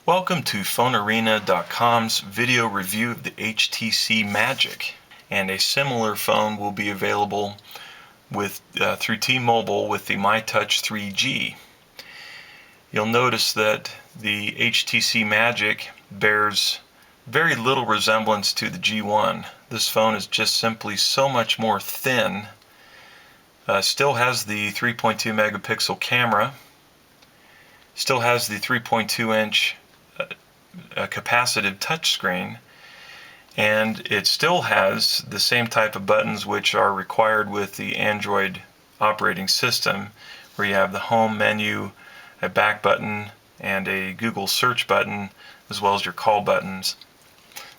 Welcome to PhoneArena.com's video review of the HTC Magic, and a similar phone will be available through T-Mobile with the MyTouch 3G. You'll notice that the HTC Magic bears very little resemblance to the G1. This phone is just simply so much more thin. Still has the 3.2 megapixel camera, still has the 3.2-inch capacitive touchscreen, and it still has the same type of buttons which are required with the Android operating system, where you have the home menu, a back button, and a Google search button, as well as your call buttons.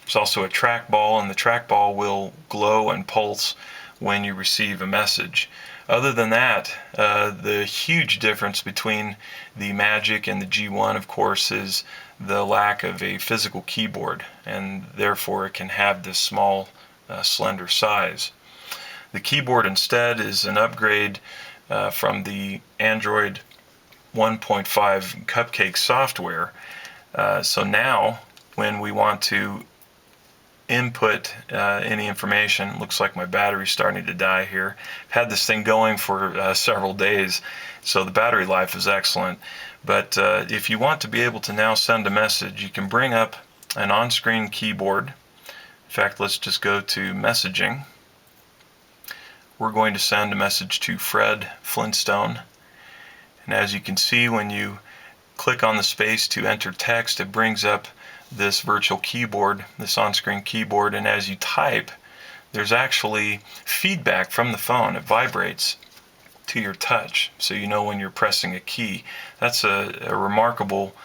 There's also a trackball, and the trackball will glow and pulse when you receive a message. Other than that, the huge difference between the Magic and the G1, of course, is the lack of a physical keyboard, and therefore it can have this small, slender size. The keyboard instead is an upgrade from the Android 1.5 Cupcake software. So now, when we want to input any information, looks like my battery's starting to die here. I've had this thing going for several days, so the battery life is excellent. But if you want to be able to now send a message, you can bring up an on-screen keyboard. In fact, let's just go to messaging. We're going to send a message to Fred Flintstone, and as you can see, when you click on the space to enter text, it brings up this virtual keyboard, this on-screen keyboard, and as you type, there's actually feedback from the phone. It vibrates to your touch, so you know when you're pressing a key. That's a remarkable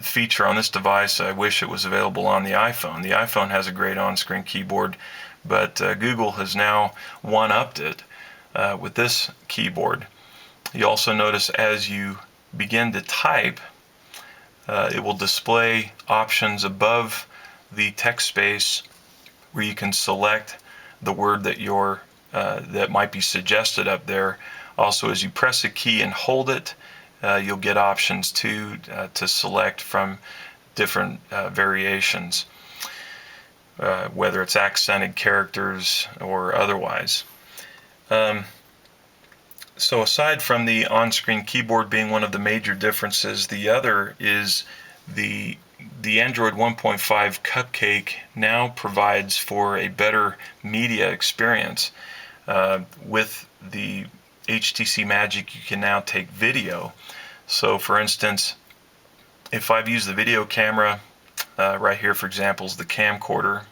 feature on this device. I wish it was available on the iPhone. The iPhone has a great on-screen keyboard, but Google has now one-upped it with this keyboard. You also notice as you begin to type, it will display options above the text space where you can select the word that might be suggested up there. Also, as you press a key and hold it, you'll get options to select from different variations, whether it's accented characters or otherwise. So aside from the on-screen keyboard being one of the major differences, the other is the Android 1.5 Cupcake now provides for a better media experience. With the HTC Magic, you can now take video. So for instance, if I've used the video camera, right here for example is the camcorder,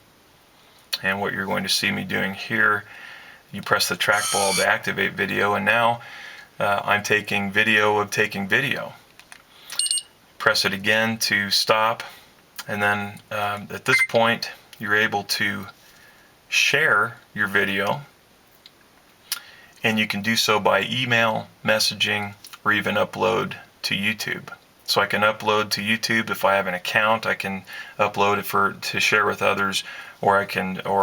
and what you're going to see me doing here, you press the trackball to activate video, and now I'm taking video of taking video. Press it again to stop, and then at this point you're able to share your video, and you can do so by email, messaging, or even upload to YouTube. So I can upload to YouTube if I have an account. I can upload it to share with others, or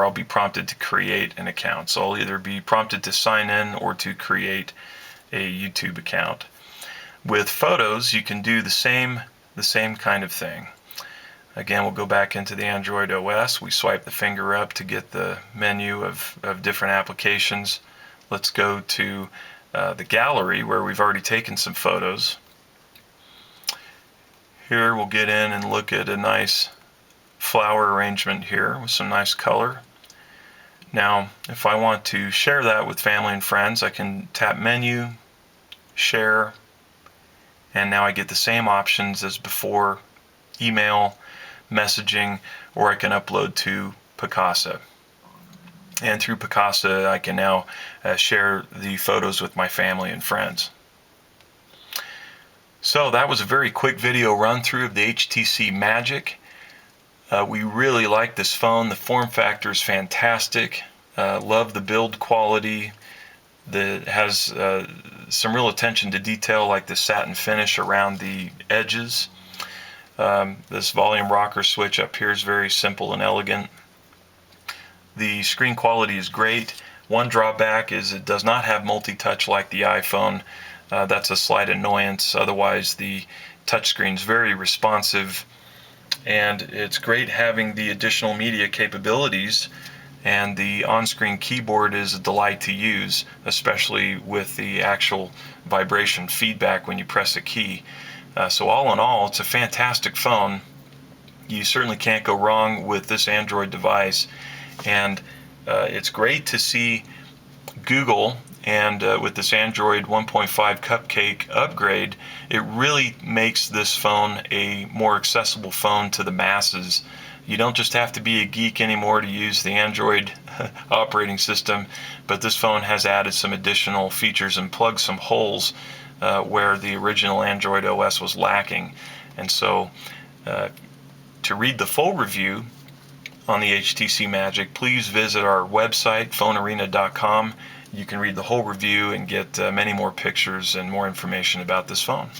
I'll be prompted to create an account. So I'll either be prompted to sign in or to create a YouTube account. With photos, you can do the same kind of thing. Again, we'll go back into the Android OS. We swipe the finger up to get the menu of different applications. Let's go to the gallery where we've already taken some photos. Here we'll get in and look at a nice flower arrangement here with some nice color. Now, if I want to share that with family and friends, I can tap menu, share, and now I get the same options as before: email, messaging, or I can upload to Picasa. And through Picasa, I can now share the photos with my family and friends. So that was a very quick video run through of the HTC Magic. We really like this phone. The form factor is fantastic. Love the build quality. That has some real attention to detail, like the satin finish around the edges. This volume rocker switch up here is very simple and elegant. The screen quality is great. One drawback is it does not have multi-touch like the iPhone. That's a slight annoyance. Otherwise, the touchscreen is very responsive and it's great having the additional media capabilities, and the on-screen keyboard is a delight to use, especially with the actual vibration feedback when you press a key. So all in all, it's a fantastic phone. You certainly can't go wrong with this Android device, and it's great to see Google, and with this Android 1.5 Cupcake upgrade, it really makes this phone a more accessible phone to the masses. You don't just have to be a geek anymore to use the Android operating system, but this phone has added some additional features and plugged some holes where the original Android OS was lacking. And so to read the full review on the HTC Magic, please visit our website, phonearena.com. You can read the whole review and get many more pictures and more information about this phone.